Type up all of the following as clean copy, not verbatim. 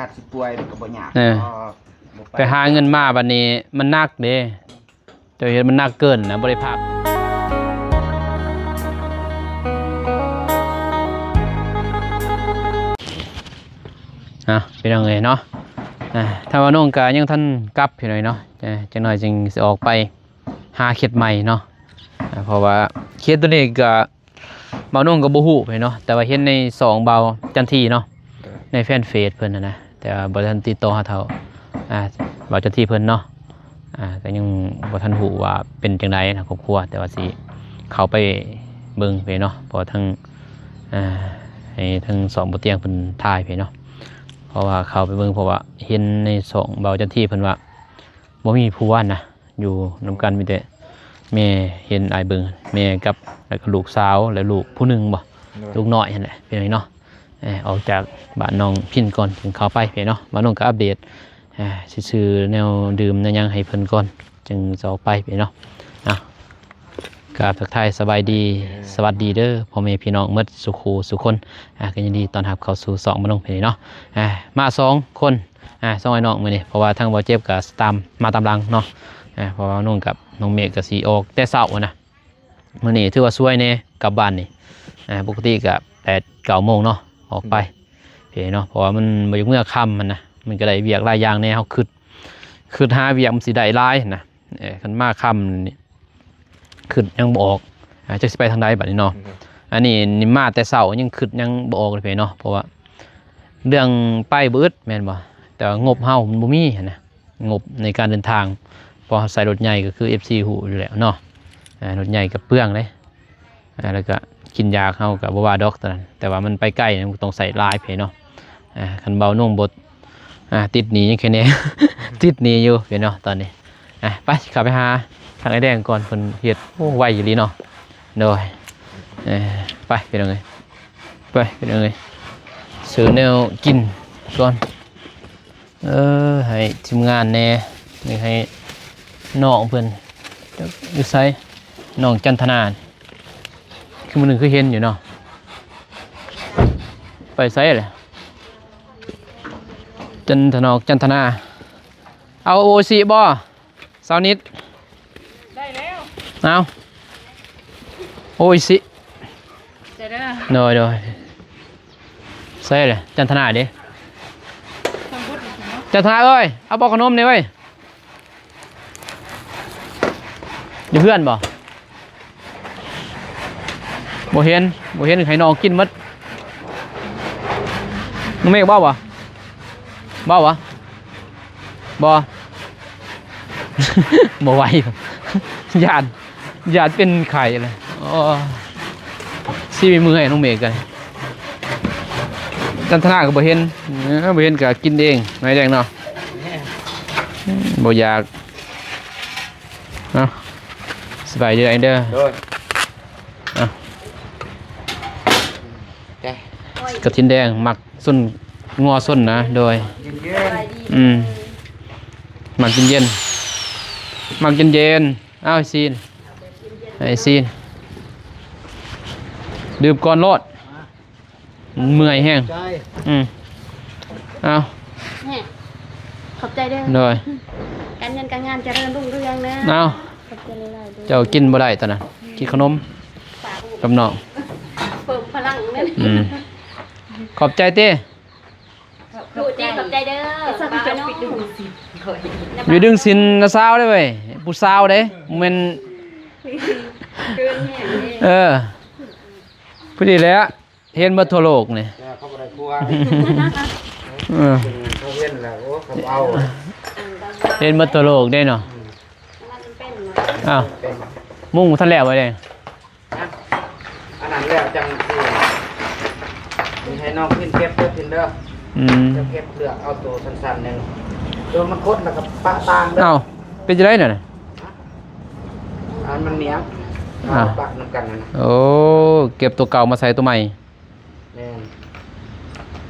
ากสิป่วยมันก็บ่ยากไปหาเงินมาบัดนี้มันหนักเด้เจ้าเห็นมันหนักเกินนะบ่ได้พักพี่น้องเอ้ยเนาะถ้าว่าน้องก็ยังท่านกลับพี่น้อยเนาะจังหน่อยจึงสิออกไปหาเข็ดใหม่เนาะเพราะว่าเข็ดตัวนี้ก็เบาน้องก็บ่ฮู้พี่เนาะแต่ว่าเห็นใน2เบาจันทีเนาะในแฟนเฟซเพิ่นนะแต่ว่าบ่ทันติดต่อหาเท่าเบาจันทีเพิ่นเนาะก็ยังบ่ทันฮู้ว่าเป็นจังไดนะครอบครัวแต่ว่าสิเข้าไปเบิ่งพี่เนาะเพราะทั้งให้ทั้ง2บ่เตียงเพิ่นถ่ายพี่เนาะเพราะว่าเข้าไปเบิ่งเพราะว่าเห็นใน2เบาจันทีเพิ่นว่าบ่มีผู้ว่านะอยู่นำกันมีแต่แม่เห็นอ้ายเบิ่งแม่กับแล้วก็ลูกสาวและลูกผู้นึงบ่ลูกน้อยนั่นแหละเป็นไงเนาะออกจากบ้านน้องพินก่อนถึงเข้าไปพี่เนาะมาน้องก็อัปเดตซื้อแนวดื่มแนวยังให้เพิ่นก่อนจึงจะออกไปพี่เนาะกราบทักทายสบายดีสวัสดีเด้อพ่อแม่พี่น้องหมดสุขสุขคนก็ยินดีต้อนรับเข้าสู่2มาน้องพี่เนาะมา2คน2ไอ้น้องมื้อนี้เพราะว่าทางบ่เจ็บก็ตามมาตามหลังเนาะเพราะว่าน้องกับน้องเมฆก็สิออกแต่เช้านะมื้อนี้ถือว่าสวยแน่กลับบ้านนี่ปกติก็8-9 โมงเนาะออกไปพี่เนาะเพราะว่ามันบ่อยากเมื่อค่ำมันก็ได้เวียกหลายอย่างแน่เฮาคิดหาเวียกมันสิได้หลายนะคันมาค่ำนี่คิดยังบ่ออกจักสิไปทางใดบัดนี้เนาะอันนี้มาแต่เช้ายังคิดยังบ่ออกเลยพี่เนาะเพราะว่าเรื่องไปบ่อึดแม่นบ่แต่งบเฮามันบ่มีนะงบในการเดินทางพอใส่รถใหญ่ก็คือ FC หูอยู่แล้วเนาะรถใหญ่กับเปลืองเลยแล้วก็กินยาเฮาก็บ่ว่าดอกตอนนั้นแต่ว่ามันไปใกล้มันต้องใส่หลายพี่เนาะคันเบานุ่งบดติดหนียังแค่นี้ ติดหนีอยู่พี่เนาะตอนนี้ไปขับไปหาทางไอ้แดงก่อนเพิ่นเฮ็ดไวอยู่ลีเนาะโดยไปพี่น้องเอ้ยไปพี่น้องเอ้ยซื้อแนวกินก่อนให้ทีมงานแน่นี่ให้น้องเพิ่นอยู่ไสน้องจันทนาคือมื้อนึงคือเห็นอยู่เนาะไปไสแหละจันทนาเอาโอซีบ่สาวนิดได้แล้วเอาโอซีเด้อโดยใส่เลยจันทนาดิจันทนาเอ้ยเอาบอกขนมนี่เว้ยอยู่เพื่อนบ่เห็นให้น้องกินมัดน้องเมฆบ่วะบ่ไหวญาติเป็นไข่เลยซีมีมือให้น้องเมฆกันจันทนาก็บ่เห็นก็กินเองไม่แดงเนาะบ่อยากเนาะสบายดีไอ้เด้อกระทินแดงหมักส้นงอส้นนะโดยหมักเย็นอ้าวซีนดื่มก่อนโลดเมื่อยแห้งเอาขอบใจเด้อโดยการเงินการงานเจริญรุ่งเรืองนะเอาเจ้ากินบ่ได้ตอนนั้นกินขนมกับน้องเพิ่มพลังนั่นขอบใจเต้ขอบใจเด้อบ่าวน้องอยู่ดึงสินนะสาวได้เว้ยผู้สาวเด้มันพอดีแล้วเห็นมาทั่วโลกนี่เขาบ่ได้กลัวเขาเห็นแล้วเขาเอาเห็นมาทั่วโลกได้เนาะอ้าวมุ่งท่านแล้วไว้เลยอันนั้นแล้วจังสิให้น้องขึ้นเก็บเด้อขึ้นเด้อจะเก็บเลือกเอาตัวสั้นๆนึงตัวมันคดแล้วก็ปะตางเด้อเป็นจังได๋น่ะอันมันเหนียวปะนำกันนะโอ้เก็บตัวเก่ามาใส่ตัวใหม่แม่น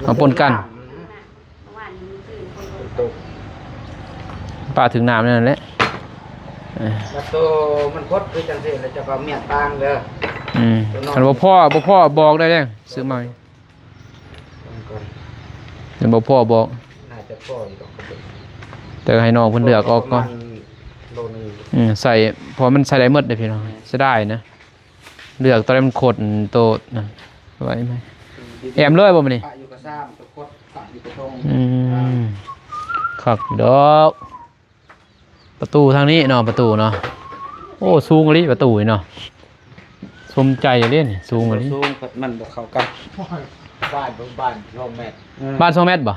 มาปนกันปลาถึงน้ำนั่นแหละแล้วตัวมันคดคือจังซี่แล้วจะก็เมียตางเด้อคันบ่พ่อบอกได้เด้ซื้อใหม่เดี๋ยวบ่พ่อบอกน จะปล่อยดอก แต่ให้น้องเพิ่นเลือกออกก่อน โลนึง ใส่พอมันใส่ได้หมดเด้อพี่น้องเสียดายนะเลือกตอนนั้นมันโคตรโตนั่นไว้ไหมแอมเลยบ่มื้อนี้ ปะอยู่กับซ้ำตัวคดปะอยู่กับตรง คักอยู่ดอกประตูทางนี้เนาะประตูเนาะโอ้สูงอีหลีประตูนี่เนาะสมใจเล่นสูงอีหลี สูงมันบ่เข้ากันบ้าน2 เมตร บ้าน2 เมตรบ่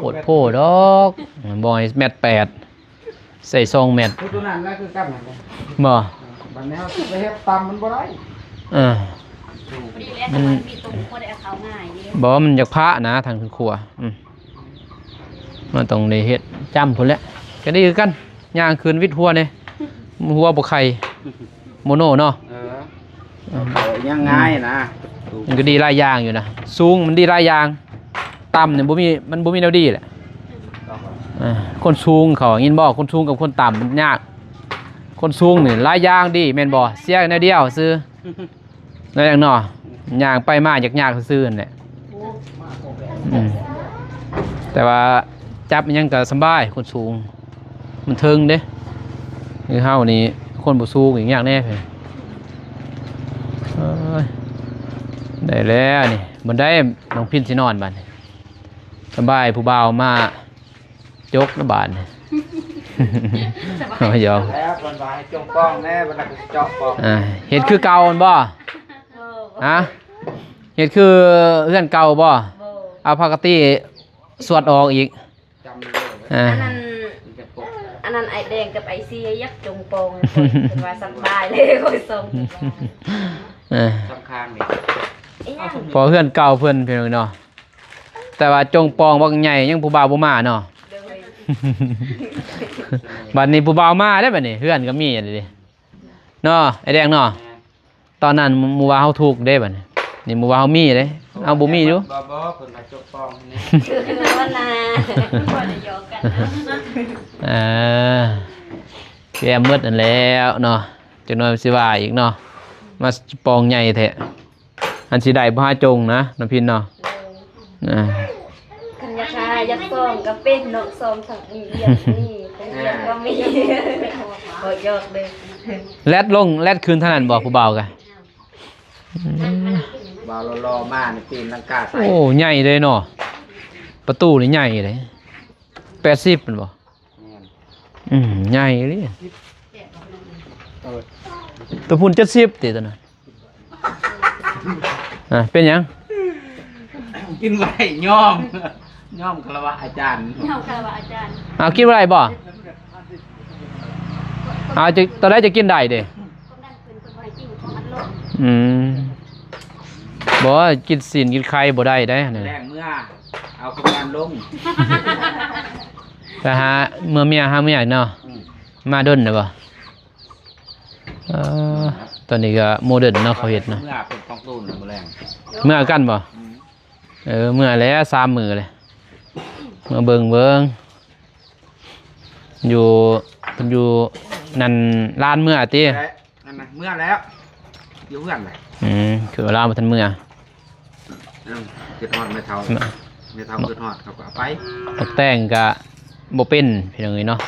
โอดโพดอกบ่ให้เมตร8ใส่2 เมตร ตัวนั้นแล้วคือกันนั่นแหละ บ่ บัดแนวไปเฮ็ดตามมันบ่ได้ เออ พอดีแล้วแต่มันมีตรงพอได้เอาเขาง่ายนี่ บอกว่ามันอยากพระนะทางขึ้นครัวมันต้องได้เฮ็ดจำพุ่นแหละก็ได้คือกันย่างคืนวิทย์หัวเนี่ยหัวบ่ไข่โมโนเนาะ ยังง่ายนะ มันก็ดีหลายอย่างอยู่นะสูงมันดีหลายอย่างต่ำเนี่ยมันบ่มีแนวดีแหละคนสูงเขายินบ่คนสูงกับคนต่ำมันยากคนสูงนี่หลายอย่างดีแม่นบ่เสียแนวเดียวซื้อแล้วอย่างเนาะย่างไปมาอยากซื่อนั่นแหละแต่ว่าจับมันยังก็สบายคนสูงมันเทิงเด้คือเฮานี่คนบ่สูงอีกอย่างแน่เพิ่นได้แล้วนี่บ่ได้น้องพินสินอนบัดนี้สบายผู้บ่าวมาจกนะบาดนี่เอาหยอก แล้ววันวายจงป้องแน่เวลาเจาะป้อง เฮ็ดคือเก่าบ่ฮะเฮ็ดคือเฮือนเก่าบ่เอาปกติสวดออกอีก จำเลย อันนั้นไอแดงกับไอซียักษ์จงโปงเป็นว่าสบายเลยคอยส่ง สำคัญนี่ พอเฮือนเก่าเพิ่นพี่น้องเนาะแต่ว่าจงปองบักใหญ่ยังผู้บ่าวบ่มาเนาะ บัดนี้ผู้บ่าวมาได้บัดนี้เฮือนก็มีอันนี้เนาะไอ้แดงเนาะตอนนั้นหมู่ว่าเฮาถูกเด้บัดนี้นี่หมู่ว่าเฮามีเด้เอาบ่มีอยู่ บ่เพิ่นมาจกป้องนี่ คือว่านาพอได้ยอกกันแกมืดนั่นแล้วเนาะจักหน่อยสิว่าอีกเนาะมาปองใหญ่แท้อันสิได้บ่หาจงนะน้ำพินเนาะคันยักษ์ชายยักษ์ซองก็เป็นนกซอมสังอีเรียนนี่เป็นเรียนก็มีบ่ยอกเลย แลดคืนเท่านั้นบ่ผู้บ่าวกะ บ่าวรอมานี่ปีนลังกาใส่ โอ้ใหญ่เลยเนาะประตูนี่ใหญ่เลย80มันบ่ใหญ่เลยตัวพุ่น70ติตัวนั้นเป็นหยัง กินไว้ย่อมคารวะอาจารย์ เอาคารวะอาจารย์ เอากินอะไรบ่เอาจะตอนแรกจะกินได้เด้ คนนั้นเป็นคนบ่ให้กินของมันลง บ่ว่ากินศีลกินไข่บ่ได้ได้นั่น แร น่ะ งเมื่อเอาคะแนนลง แต่หาเมื่อเมียหาเมียเนาะมาดนน่ะบ่ตอนนี้ก็โมเดิร์นเนาะเขาเฮ็ดเนาะ เมื่อเป็นของตูนมื้อแรง เมื่อกันบ่เมื่อแล้ว3มื้อเลยเมื่อเบิ่งอยู่เพิ่นอยู่นั่นลานเมื่อติ นั่นน่ะเมื่อแล้วอยู่เพื่อนเลย คือลานบ่ทันเมื่อ คือทอดไม่เท่าคือทอดเขาก็เอาไป ปักแตงก็บ่เป็นพี่น้องเอ้ยเนาะ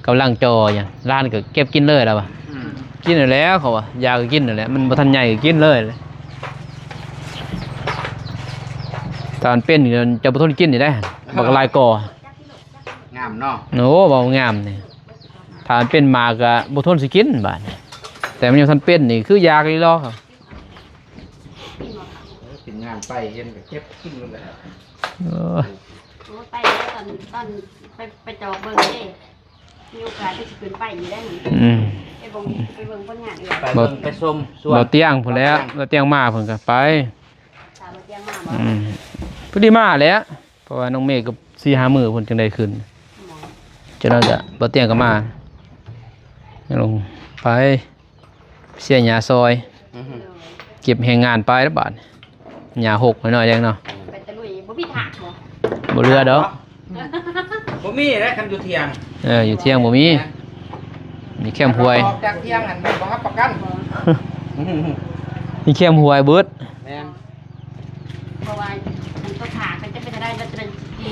กำลังจอหยังร้านก็เก็บกินเลยแล้วว่ะกินแล้วเขาว่าอยากกินนั่นแหละมันบ่ทันใหญ่ก็กินเลยตอนเป็นนี่จะบ่ทนกินนี่ได้บักลายกอง ามเนาะ โน้บ่งามนี่ถ้ามันเป็นมาก็บ่ทนสิกินบาดนี้แต่มันยังทันเป็นนี่คืออยากอีหลอครับ กินงานไปเห็นก็เก็บกินเลย ไปแล้วตอนไปจอกเบิ่งเด้มีโอกาสได้สิขึ้นไปอยู่ได้หนิไปเบิ่งผลงานอีก ไปเบิ่งไปชมสวน บ่เตียงพุ่นแล้วบ่เตียงมาเพิ่นก็ไป ตามมาเตียงมาบ่ พอดีมาแล้วเพราะว่าน้องเมฆก็4-5 มื้อเพิ่นจังได้ขึ้นจังนั้นก็บ่เตียงก็มาลงไปเสียหญ้าซอยเก็บแรงงานไปแล้วบาดหญ้าหกหน่อยๆจังเนาะ ไปตะลุยบ่พี่ถากบ่ บ่เรือดอก บ่มีแล้วคันอยู่เที่ยง อยู่เที่ยงบ่มีแคมห้วย ออกจากเที่ยงอันบ่รับประกัน มีแคมห้วยเบิด แม่น เพราะว่ามันก็ถากมันจะเป็นอะไรมันจะเป็นดี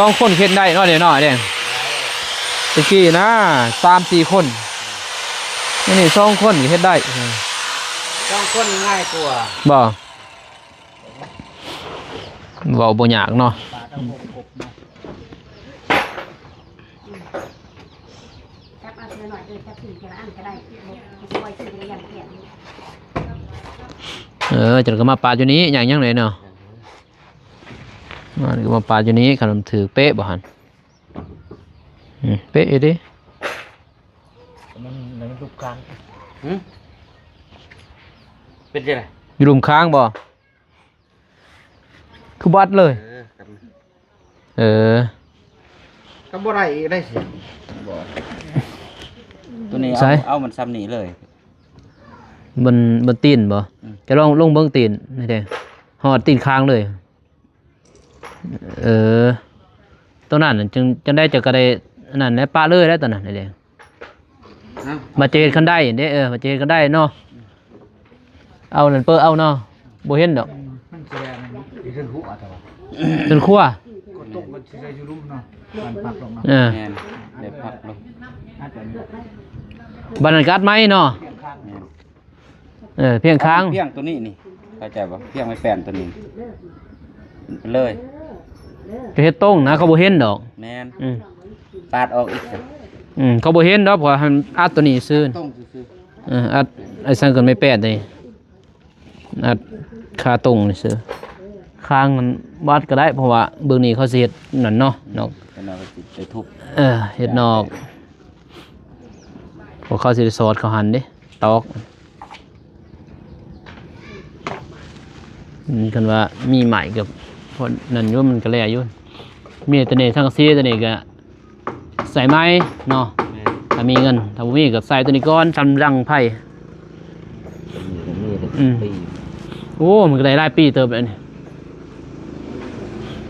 2คนเฮ็ดได้เนาะเดี๋ยวเนาะเด้ตะกี้นะ3-4 คนนี่2คนก็เฮ็ดได้ ต้องคนง่ายกว่า บ่เว้าบ่ยากเนาะ ปลาต้องกบเนาะ จับเอาหน่อยจับถึงจะอันก็ได้ช่วยถึงอย่างเปลี่ยน จังก็มาปาดอยู่นี้อย่างยังเลยเนาะมันก็มาปาดอยู่นี้ขนมถือเป๊ะบ่หั่นเป๊ะอีเด้ มันรูปการเป็นยังไง อยู่ลุมค้างบ่คือบัดเลยก็บ่ได้ได้สิตัวนี้เอามันซ้ำนี้เลยบนตีนบ่จะลองเบิ่งตีนนี่เด้ฮอดตีนค้างเลยตัวนั้นจึงได้จะก็ได้นั่นแหละปะเลยแล้วตัวนั้นนี่เด้มาเจอกันได้เด้มาเจอกันได้เนาะเอานั่นเปิ้เอาเนาะบ่เห็นดอกมันแสดงเรื่องหัวแต่ว่า จนคั่วก็ตกมันสิได้อยู่ลุ่มเนาะมันพักลงเนาะได้พักลงบรรยากาศไหมเนาะเพียงค้างเพียงตัวนี้นี่เข้าใจป่ะเพียงไม่แปลนตัวนี้เลยก็เฮ็ดต้งนะเขาบ่เห็นดอกแม่นปาดออกอีกเขาบ่เห็นดอกเพราะอัดตัวนี้ซื่อต้งซื่ออัดไอ้สังเกินไม่แปดนี่อัดคาตรงนี่ซื่อค้างมันวัดก็ได้เพราะว่าเบื้องนี้เขาสิเฮ็ดนั่นเนาะนอกไปทุบเฮ็ดนอกพวกเขาสิได้สอดเขาหั่นเด้ตอกคันว่ามีใหม่กับพอนั่นอยู่มันก็แลอยู่มีตัวนี้ทั้งซีตัวนี้ก็ใส่ไม้เนาะถ้ามีเงินถ้าบ่มีก็ใส่ตัวนี้ก่อนสำรังไผ่โอ้มันก็ได้หลายปีเติบแล้ว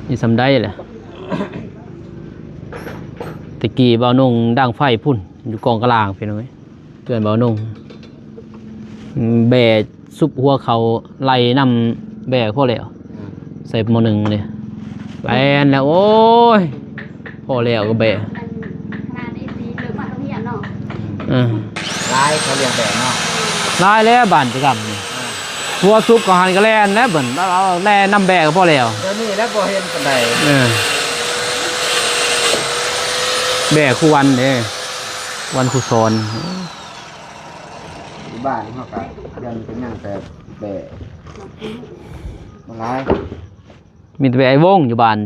นี่สำได้แหละตะกี้บ่าวนงดังไฟพุ่นอยู่กองกลางพี่น้อยเกินบ่าวนงแบะซุปหัวเขาไล่นำแบกพอแล้วใส่หม้อหนึ่งเลยแบนแล้วโอ้ยพอแล้วก็แบกลายเขาเรียงแบบเนาะลายแล้วบานจะกำนี่หัวซุปก็หันก็แล่นแล้วเบิ่นเอาแล่นำแบกก็พอแล้วเดี๋ยวนี้แล้วบ่เห็นปานใดแบกคู่วันเด้วันคู่ซ้อนบ้านเฮาก็ยังเป็นหยังแต่แบะบ่หลายมีแต่แบะไอ้วงอยู่บ้าน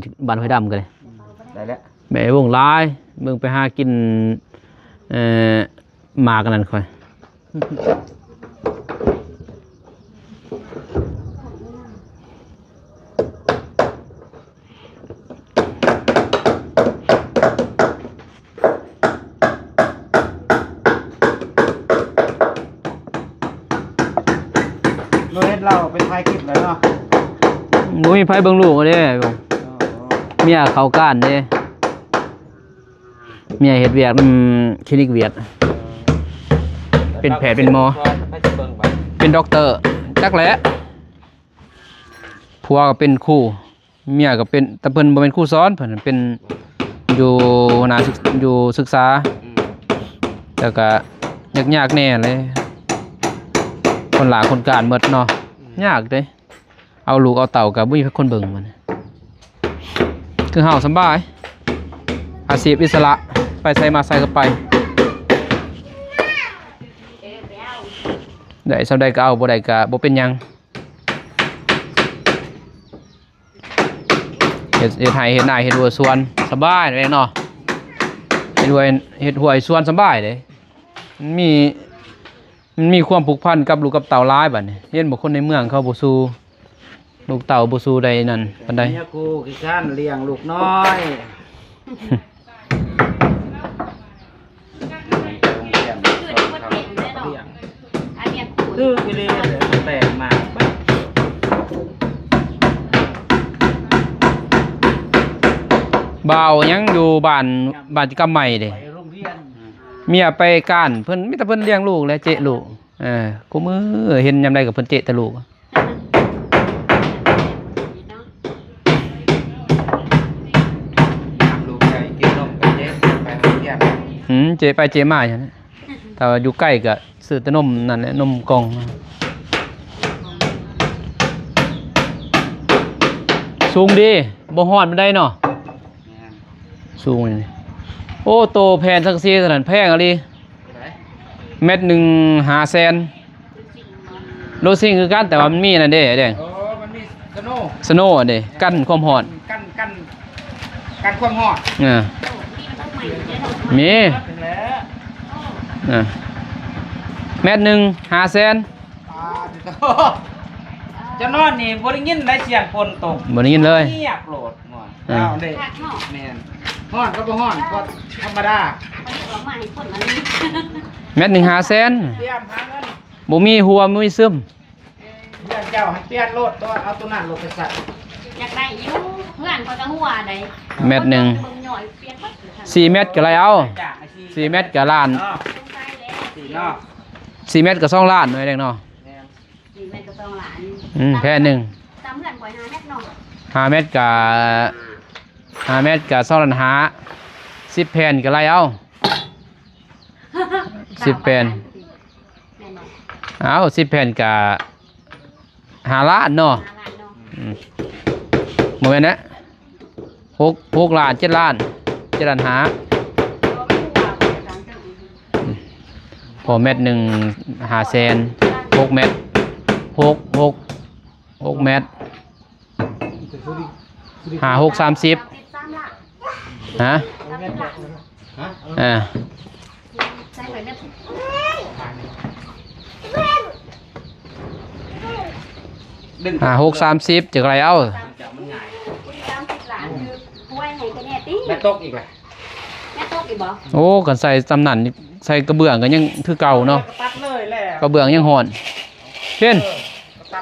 ห้วยดำกันเลยได้แล้วแบะไอ้วงหลายเบิ่งไปหากินหมากกันนั่นค่อยเราไปถ่ายคลิปแล้วเนาะบ่มีไผเบิ่งลูกเด้เมียเขาก้านเด้เมียเฮ็ดเวียกคลินิกเวียดเป็นแพทย์เป็นหมอเป็นด็อกเตอร์จักแหละผัวก็เป็นครูเมียก็เป็นแต่เพิ่นบ่เป็นครูสอนเพิ่นเป็นอยู่อยู่ศึกษาแล้วก็ยากๆแน่เลยคนหลาคนการหมดเนาะยากเด้เอาลูกเอาเต่ากับบุ้ยคนเบิ่งมันคือเฮาสบายอาชีพอิสระไปใส่มาใส่ก็ไปได้สำได้ก็เอาบ่ได้ก็บ่เป็นหยังเฮ็ดไห้เฮ็ดนาเฮ็ดหัวสวนสบายเด้เนาะเฮ็ดหัวสวนสบายเด้มันมีความผูกพันกับลูกกับเต่าร้ายบัดนี้เห็นบ่คนในเมืองเขาบ่สู้ลูกเต่าบ่สู้ใดนั่นปานใดเนี่ยกูคือการเลี้ยงลูกน้อย คือกิเลสแตกมาบ่าวยังอยู่บ้านกำใหม่เด้เมียไปก้านเพิ่นมีแต่เพิ่นเลี้ยงลูกและเจ๊ลูกกูมือเห็นยามใดกับเพิ่นเจ๊แต่ลูก เจไปเจมาอย่างนี้แต่ว่าอยู่ใกล้ก็ซื้อแต่นมนั่นแหละนมกล่องสูงดีบ่ฮอดมันได้เนาะสูงนี่โอ้โตแผ่นสังซีขนาดแพงอะดิเม็ดหนึ่ง500,000โลซิงคือกันแต่ว่ามันมีนั่นเด้แดง โอ้มันมีสโน สโน่เด้กั้นความร้อน กันความหอด มี ถึงแล้ว เม็ดหนึ่ง500,000จะนอนนี่บ่ได้ยินได้เสียงฝนตก บ่ได้ยินเลย เงียบโหลดหน่อยเอาเด้แม่นฮ้อนก็บ่ฮ้อนก็ธรรมดา เม็ดหนึ่ง500,000 เตรียมหาเงิน บ่มีหัวบ่มีซึม เรื่องเจ้าให้เปลี่ยนโลดตัวเอาตัวนั้นโลดไปใส่ อยากได้อยู่เพื่อนเขาจะหัวใด เม็ดหนึ่ง 4 เม็ดก็ไรเอา4 เม็ดก็ล้าน สี่นอก 4 เม็ดก็2 ล้านหน่อยเด้งเนาะ แม่น 4 เมตรก็2 ล้าน แค่หนึ่ง ตามเพื่อนข่อย5 เมตรเนาะ 5 เม็ดก็2 ล้านห้า10 แผ่นก็ไรเอา10 แผ่นเอา10 แผ่นก็5 ล้านเนาะโมเมนต์นะ6 ล้าน7 ล้าน7 ล้านห้าพอเม็ดหนึ่ง500,000 6 เม็ด6 เม็ด5 6 30ฮะใส่ข่อยเม็ด ดึง 5 6 30จากไรเอา จับมันง่าย 30 ล้านคือป่วยให้กันแน่ติ แม่ตกอีกแหละ แม่ตกอีกบ่ โอ้กันใส่ตำนั่นใส่กระเบื้องกันยังคือเก่าเนาะ ตัดเลยแหละ กระเบื้องยังห่อนเช่น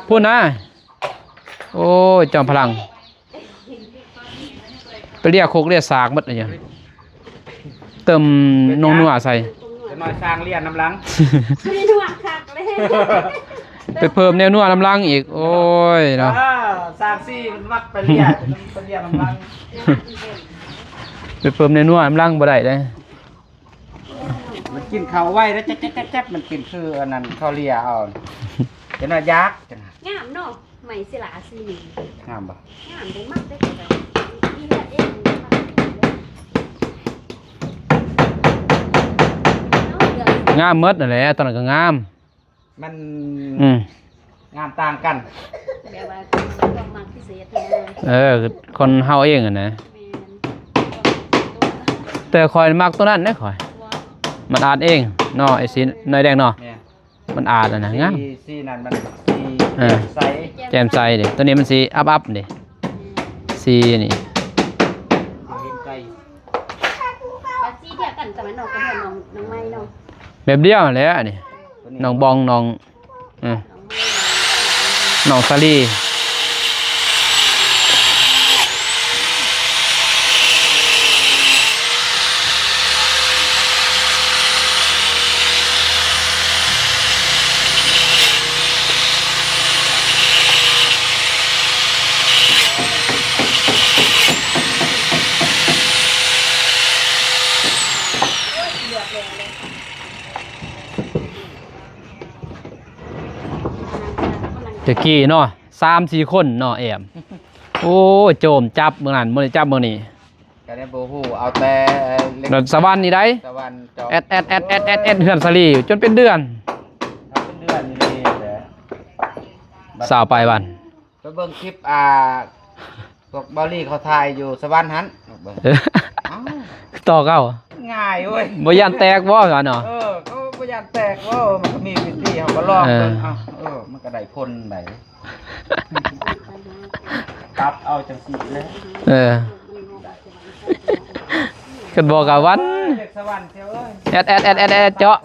พูดนะโอ้ยจอมพลังไปเรียกโคกเรียกสากหมดเลยเนี่ยเติมนงนัวใส่ จะน้อยสร้างเรียนน้ำลัง ไม่ได้หวังคักเลย ไปเพิ่มแนวนัวน้ำลังอีกโอ้ยเนาะ สร้างซี่มันมักไปเรียนไปเรียนน้ำลัง ไปเพิ่มแนวนัวน้ำลังบ่ได้เลย มันกินข้าวไว้แล้วแจ๊บมันกินคืออันนั้นข้าวเรียเอาจะน้อยยักษ์จะน่ะ งามเนาะไหมศิลาสีนี่ งามบ่ งามได้มากได้แบบมีเลือดเองงามหมดนั่นแหละตอนนั้นก็งาม มัน อืม งามต่างกัน แบบว่าความมักพิเศษเลย คนเฮาเองอ่ะนะแต่คอยมักตัวนั้นนะคอยมันอาดเองเนาะไอ้สีน้อยแดงเนาะ เนี่ย มันอาดอ่ะนะงาม สีนั่นมันสีใส แจ่มใสดิตัวนี้มันสีอัพดิสีนี่ เห็นไก่ ปาจีเดียวกันแต่มันน้องก็เห็นน้องไม้เนาะ แบบเดียวแหล้วนี่น้องบองน้องน้องซาลี ตะกี้เนาะ3-4 คนเนาะแอมโอ้ยโจมจับเมื่อนั้นมื้อนี้จับมื้อนี้ ก็ได้บ่ฮู้เอาแต่เล็ก รถสวรรค์นี่ได้ ตะวันจอ แอดเฮือนสลีอยู่จนเป็นเดือน เป็นเดือนนี่เลยแต่ สาวไปวัน ไปเบิ่งคลิปพวกบอลลี่เขาถ่ายอยู่สวรรค์หันเบิ่ง เออ อ้าว ต่อเก้า ง่ายเว้ย บ่ยันแตกบ่กันเนาะ ก็พยายามแตกว่ามันก็มีวิธีเขาก็ลอกเบิ่งมันก็ได้ผลได้ตับเอาจังซี่เลย เออกันบอกกับวัน เด็กสวรรค์เที่ยวเอ้ย แอดเจาะ 2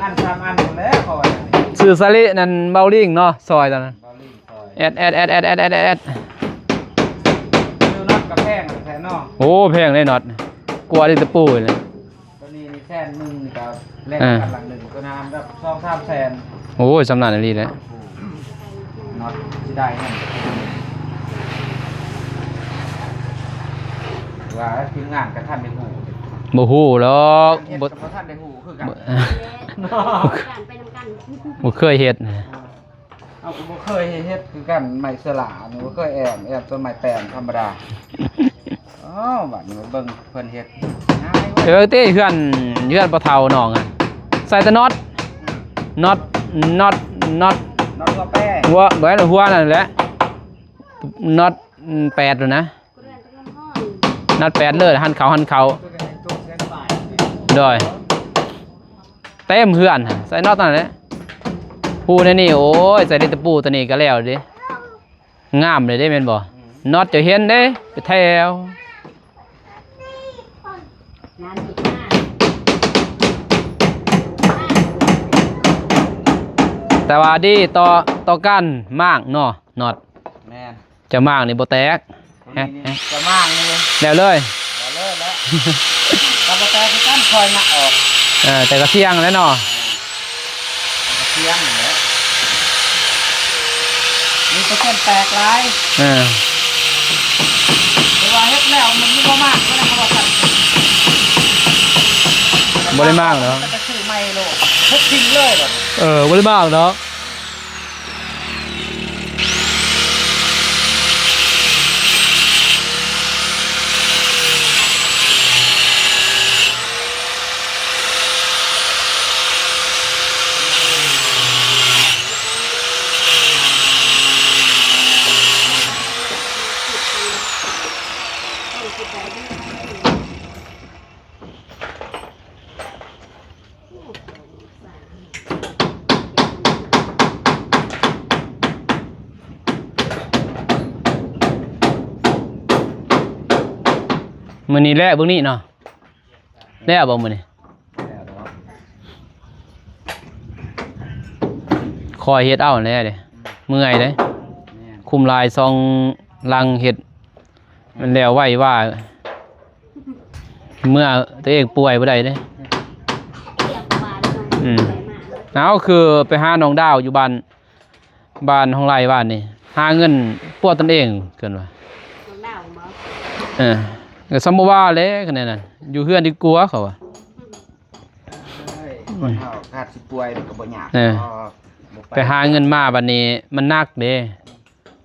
อัน 3 อันหมดแล้วเขาว่าอย่างนี้ ซื้อสลินั่นเบาลิงเนาะซอยตอนนั้น บอลลี่ซอย แอด ซื้อน็อตกับแพงแท้เนาะ โอ้แพงเลยน็อตกลัวดิตะปูเลย ตัวนี้นี่แสนหนึงกับแลกกันหลังหนึงตัวน้ำแบบ2-3 แสน โอ้ยสำนักอันนี้แหละ น็อตสิได้นั่นว่าทีมงานกระทันในหู บ่ฮู้หรอก เฮ็ด บ่ กับบ่ทันได้ฮู้คือกัน การไปนำกัน บ่เคยเฮ็ด เอาก็บ่เคยเฮ็ดคือกันไม้สลานี่บ่เคยแอมต้นไม้แปลนธรรมดาอ้าวบัดนี้มาเบิ่งเพิ่นเฮ็ดง่ายเว้ย เต้เพื่อนบ่เฒ่าน้องอะใส่แต่น็อตน็อต น้องก็แป้ หัวบ่ให้หัวนั่นแหละน็อต8อยู่นะ กูเรียนตะลำห้อง น็อต8เลยหันเขาโดยเต็มเพื่อนใส่น็อตนั่นแหละปูนี่โอ้ยใส่ได้แต่ปูตัวนี้ก็แล้วดิงามเลยได้แม่นบ่น็อตจะเห็นเด้ไปแถว งานอีกมาก แต่ว่าดีต่อกันมากเนาะน็อต แม่น จะมากนี่บ่แตก นี่จะมากนี่เลย แล้วเลย เอาเลยแล้วกระแตคือกันคอยงัดออก แต่ก็เที่ยงแล้วเนาะ เที่ยงนี่แหละมีเปอร์เซ็นต์แตกหลาย แต่ว่าเฮ็ดแล้วมันมีบ่มากก็ได้เขาบอกกัน บ่ได้มากเนาะ ก็จะซื้อใหม่โลดเฮ็ดทิ้งเลยแบบ บ่ได้มากเนาะมื้อนี้แลเบิ่งนี่เนาะแลบ่มื้อนี้คอยเฮ็ดเอาแน่เด้เมื่อยเด้คุมลายซองลังเฮ็ดมันแล้วไว้ว่าเมื่อตัวเองป่วยบ่ได้เด้ เรียกมาเลย เอาคือไปหาน้องดาวอยู่บ้านของไร่บ้านนี่หาเงินพวกตนเองเกินว่า น้องดาวมั้ง ก็สมบ่ว่าเลยคะแนนนั้นอยู่เฮือนดีกลัวเขาว่า คนเฮาขาดสิป่วยมันก็บ่ยาก ไปหาเงินมาบัดนี้มันหนักเด้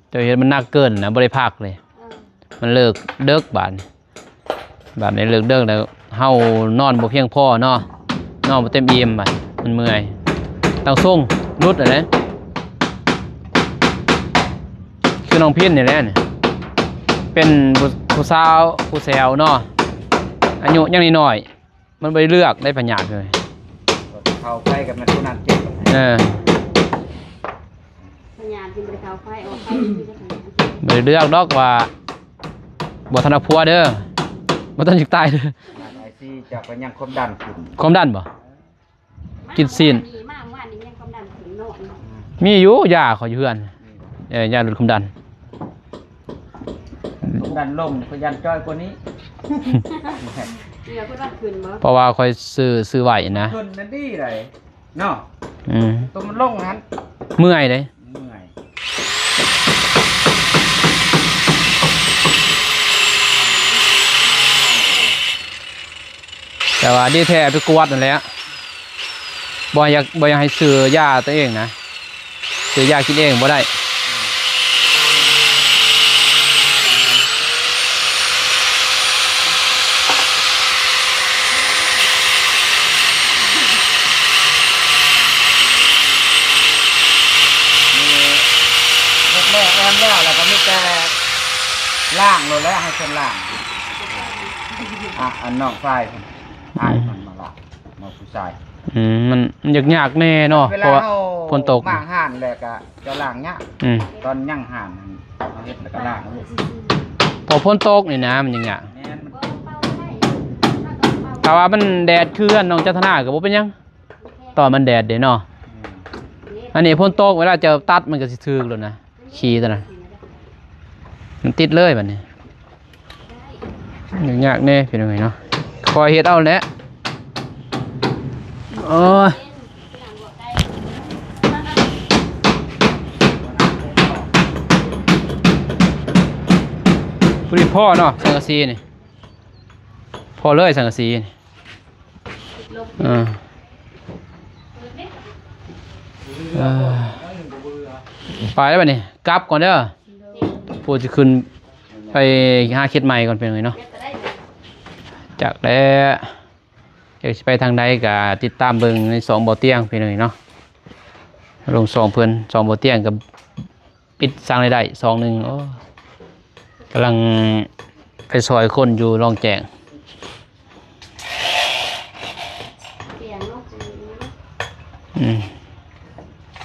เจ้าเฮ็ดมันหนักเกินนะบ่ได้พักเลย มันเลิกเลิกบาดนี้เลิกเลิกแล้วเฮานอนบ่เพียงพอเนาะนอนบ่เต็มอิ่มบัดมันเมื่อยต้องส่งรุดอะนะคือน้องพินนี่แหละนี่เป็นผู้สาวผู้แซวเนาะอายุยังน้อยๆมันบ่ได้เลือกได้ปัญญาเลย เข้าไปกับมันผู้นั้นเจ็บ พยานที่บริการไฟออกไฟที่จะทำ บ่ได้เลือกดอกว่าบ่ทันเอาผัวเด้อบ่ทันสิตายเด้อ ไอซี่จะก็ยังความดันขึ้น ความดันบ่กินซีน ดีมากว่านี่ยังความดันถึงโน่น มีอยู่ยาขออยู่เฮือนยาลดความดัน ความดันลงก็ยันจ้อยกว่านี้ เรือก็ต้องขึ้นบ่ เพราะว่าค่อยซื้อไว้นะ ขึ้นนั่นดีเลยเนาะ ตัวมันลงนั้น เมื่อยเด้ เมื่อย แต่ว่าดีแท้ไปกวดนั่นแหละบ่อยากให้ซื้อยาตัวเองนะซื้อยากินเองบ่ได้ แรกแอมแล้วแล้วก็มีแต่ล่างเลยแล้วให้คนล่างอันน้องชายคนมันมาละน้องผู้ชาย มันยากแน่เนาะ เว เพ ลา ราะว่า เอา ฝนตก มางห่านแล้วก็จะล่างเนี้ย ตอนย่างห่านเอาเฮ็ดแล้วก็ล่าง พอฝนตกนี่นะมันยาก แม่นมัน ถ้าว่ามันแดดคือน้องจันทนาก็บ่เป็นหยังตอนมันแดดเด้เนาะอันนี้ฝนตกเวลาจะตัดมันก็สิถึกแล้วนะขี้ตัวนั้นมันติดเลยบัดนี้ยากแน่เป็นยังไงเนาะคอยเฮ็ดเอาแหละโอ้ยพอดีพ่อเนาะสังกะสีนี่พอเลยสังกะสีนี่ ลบ อ่าไปแล้วบัดนี้กลับก่อนเด้อผู้จะขึ้นไปหาเข็ดใหม่ก่อนเป็นไงเนาะจากแล้วจะไปทางใดก็ติดตามเบิ่งใน2บ่อเตียงเป็นไงเนาะลง2เพิ่น2บ่อเตียงกับปิดสร้างรายได้2-1โอ้กำลังไปซอยคนอยู่รองแจง เสียงนก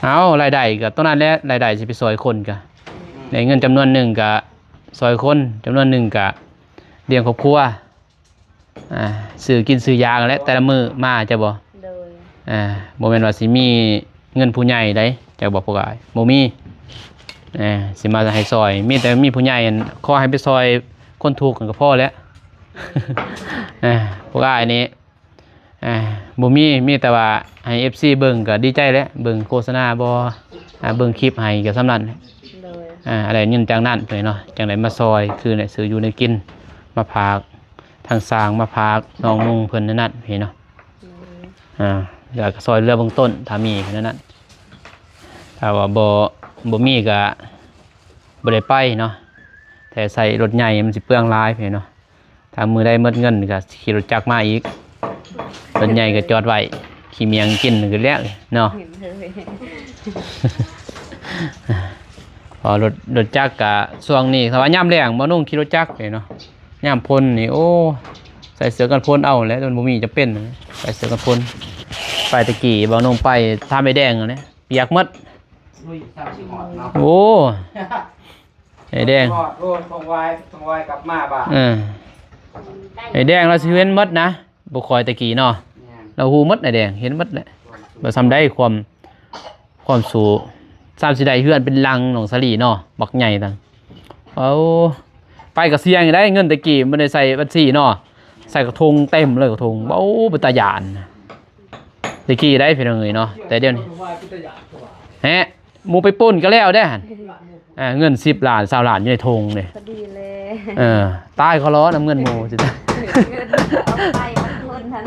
เอารายได้ก็ต้นนั้นแหละรายได้สิไปซอยคนก็ได้เงินจำนวนหนึ่งก็ซอยคนจำนวนหนึ่งก็เลี้ยงครอบครัวซื้อกินซื้อยากันแหล้วแต่ละมื้อมาจะบ่ โดย บ่แม่นว่าสิมีเงินผู้ใหญ่ได้จะบ่พวกอ้ายบ่มีสิมาให้ซอยมีแต่มีผู้ใหญ่ขอให้ไปซอยคนทุกข์กันก็พอแล้ว พวกอ้ายนี่บ่มีแต่ว่าให้ FC เบิ่งก็ดีใจแล้วเบิ่งโฆษณาบ่เบิ่งคลิปให้ก็สำนั้น โดย อะไรเงินจากนั้นเพิ่นเนาะจังได๋มาซอยคือได้ซื้ออยู่ในกินมาพากทางสร้างมาพากน้องนุ่งเพิ่นนั่นเห็นเนาะอยากซอยเรือเบื้องต้นถ้ามีเพิ่นนั่นถ้าว่าบ่มีก็บ่ได้ไปเนาะแต่ใส่รถใหญ่มันสิเปลืองหลายเพิ่นเนาะถ้ามือได้หมดเงินก็ขี่รถจักรมาอีกรถใหญ่ก็จอดไว้ขี้เมียงกินก็แล้วเนาะ พอรถจักรกะช่วงนี้ถ้าว่าย่ำแรงบ่นุ่งขี่รถจักรเนาะย่ำพ่นนี่โอ้ใส่เสื้อกันพ่นเอาแล้วจนบ่มีจะเป็นใส่เสื้อกันพ่นไปตะกี้บ่นุ่งไปท่าไม่แดงเนี่ยเปียกหมด ลุย30หอดเนาะ โอ้ไอ้แดง หอดโอ้ต้องไว้กลับมาบ่า ไอ้แดงเราสิเห็นหมดนะบ่คอยตะกี้เนาะเราฮู้หมดไอ้แดงเห็นหมดแหละบ่ทำได้ความสูง30ได้เฮือนเป็นลังหนองสลีเนาะบักใหญ่ตังเอาไปกับเสียงได้เงินตะกี้บ่ได้ใส่บัญชีเนาะใส่กระทงเต็มเลยกระทงเบ้าเป็นตาหยานตะกี้ได้พี่น้องเอ้ยเนาะแต่เดี๋ยวนี้ฮะหมู่ไปป่นก็แล้วได้หั่นเงิน10ล้าน20ล้านอยู่ในธงนี่ พอดีเลย ตายเขาล้อนำเงินหมู่สิ ไปคนทัน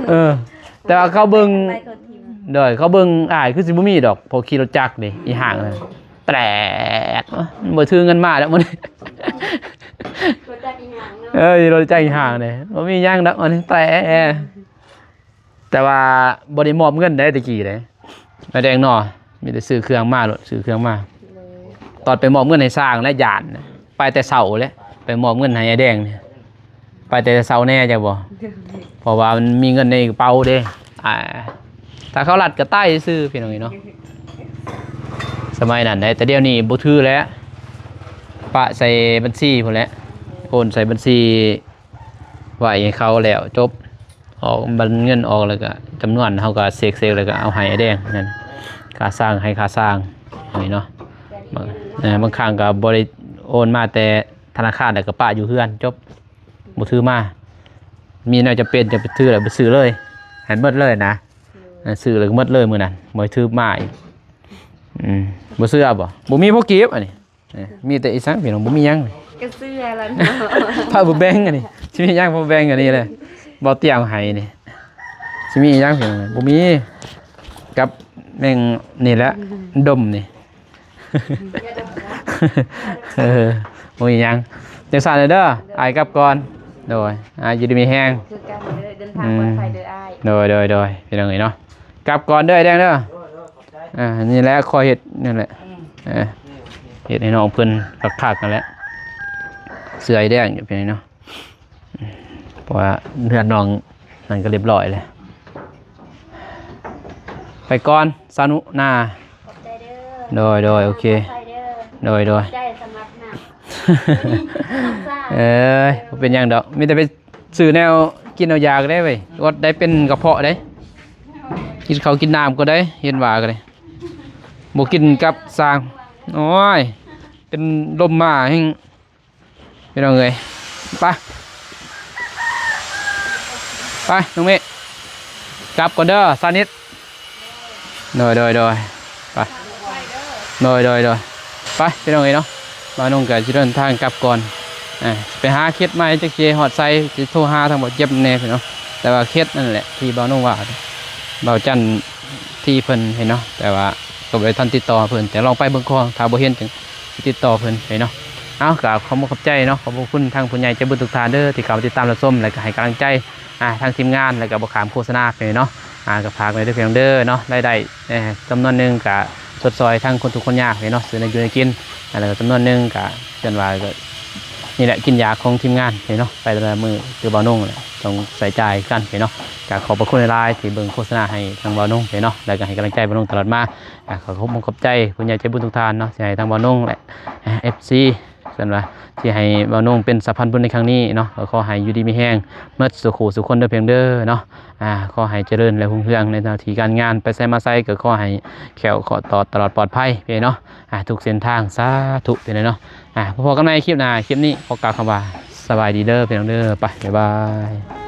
แต่ว่าเขาเบิ่ง ไปกดทีม เด้อเขาเบิ่งอ้ายคือสิบ่มีดอกพอขี่รถจักรนี่อีห่างเลยแปลกบ่ถือเงินมาแล้วมื้อนี้ กดจากอีหางเนาะ รถจักรอีห่างนี่บ่มีหยังดอกอันนี้แต่ว่าบ่ได้มอบเงินได้ตะกี้เด้แม่แดงเนาะมีแต่ซื้อเครื่องมาโลดซื้อเครื่องมาตอนไปมอบเงินให้สร้างและญาติไปแต่เช้าเลยไปมอบเงินให้ไอ้แดงนี่ไปแต่เช้าแน่จังบ่เพราะว่ามันมีเงินในกระเป๋าเด้ถ้าเขาลัดก็ใต้ซื้อพี่น้องเนาะสมัยนั้นได้แต่เดี๋ยวนี้บ่ถือแล้วปะใส่บัญชีพุ่นแหละโอนใส่บัญชีไว้ให้เขาแล้วจบออกบัญเงินออกแล้วก็จำนวนเฮาก็เสกๆแล้วก็เอาให้ไอ้แดงนั่นค่าสร้างให้ค่าสร้างนี่เนาะบางครั้งก็บ่ได้โอนมาแต่ธนาคารแล้วก็ปะอยู่เฮือนจบบ่ถือมามีน่าจะเป็นจะไปถือแล้วไปซื้อเลยให้หมดเลยนะซื้อเลยหมดเลยมื้อนั้นบ่ถือมาอีกบ่ซื้อบ่มีพวกเก็บอันนี้มีแต่อีสังพี่น้องบ่มีหยัง ก็เสื้อแล้วเนาะ ผ้าบ่แบงอันนี้สิมีหยังบ่แบงอันนี้เลยบ่เตรียมให้นี่สิมีหยังพี่น้องบ่มีกับแม่งนี่แหละดมนี่ บ่มีหยังจังซั่นเด้ออายกลับก่อนโดยอยู่ดีมีแฮง คือการเดินทางปลอดภัยโดยอ้าย โดยพี่น้องเอ้ยเนาะกลับก่อนเด้อไอ้แดงเด้อนี่แหละคอยเฮ็ดนั่นแหละเฮ็ดให้น้องเพิ่นคักๆกันแหละเสื้อไอ้แดงอยู่พี่น้องเนาะเพราะว่าเพื่อนน้องนั่นก็เรียบร้อยแล้วไปก่อนสนุนา ขอบใจเด้อ โดยโอเค ขอบใจเด้อ โดย ใจสมัครหนัก บ่เป็นหยังดอกมีแต่ไปซื้อแนวกินเอายาก็ได้เว้ยอดได้เป็นกระเพาะได้กินข้าวกินน้ำก็ได้เห็นว่าก็ได้บ่กินกับสร้างโอ้ยเป็นลมมาแฮงพี่น้องเอ้ยไปน้องเมฆกลับก่อนเด้อซานิดโดยไปโดยไปพี่น้องเอ้ยเนาะมาน้องก็สิเดินทางกลับก่อนไปหาเคล็ดใหม่จักสิฮอดไสสิโทรหาทั้งหมดเจ็บแน่พี่น้องแต่ว่าเคล็ดนั่นแหละที่บ่าวน้องว่า เบาจันที่เพิ่นเห็นเนาะแต่ว่าก็บ่ได้ทันติดต่อเพิ่นแต่ลองไปเบิ่งก่อนถ้าบ่เห็นจึงติดต่อเพิ่นเห็นเนาะเอากราบขอบคุณใจเนาะขอบคุณทางผู้ใหญ่ใจบุญทุกท่านเด้อที่เข้ามาติดตามรับชมและก็ให้กำลังใจทางทีมงานแล้วก็บ่ขามโฆษณาไปเนาะก็ฝากไว้ด้วยเพียงเด้อเนาะรายได้จำนวนหนึงก็สดซอยทั้งคนทุกคนยากเนาะซื้อในอยู่ในกินแล้วก็จำนวนหนึงก็จนว่าก็นี่แหละกินยาของทีมงานเนาะไปแต่ละมื้อคือบ่าวนุ่งแหละต้องใส่ใจกันเนาะก็ขอบพระคุณหลายๆที่เบิ่งโฆษณาให้ทางบ่าวนุ่งเนาะแล้วก็ให้กำลังใจบ่าวนุ่งตลอดมาขอขอบใจผู้ใหญ่ใจบุญทุกท่านเนาะที่ให้ทางบ่าวนุ่งและ FC ส่วนว่าที่ให้บ่าวนุ่งเป็นสะพานบุญในครั้งนี้เนาะขอให้อยู่ดีมีแห้งเมื่อสุขสุขคนเด้อเพียงเด้อเนาะขอให้เจริญและรุ่งเรืองในหน้าที่การงานไปไสมาไสก็ขอให้แข็งขอต่อตลอดปลอดภัยพี่เนาะทุกเส้นทางสาธุพี่เนาะพอกันในคลิปหน้าคลิปนี้ขอกล่าวคำว่าสบายดีเด้อเพียงเด้อไปบ๊ายบาย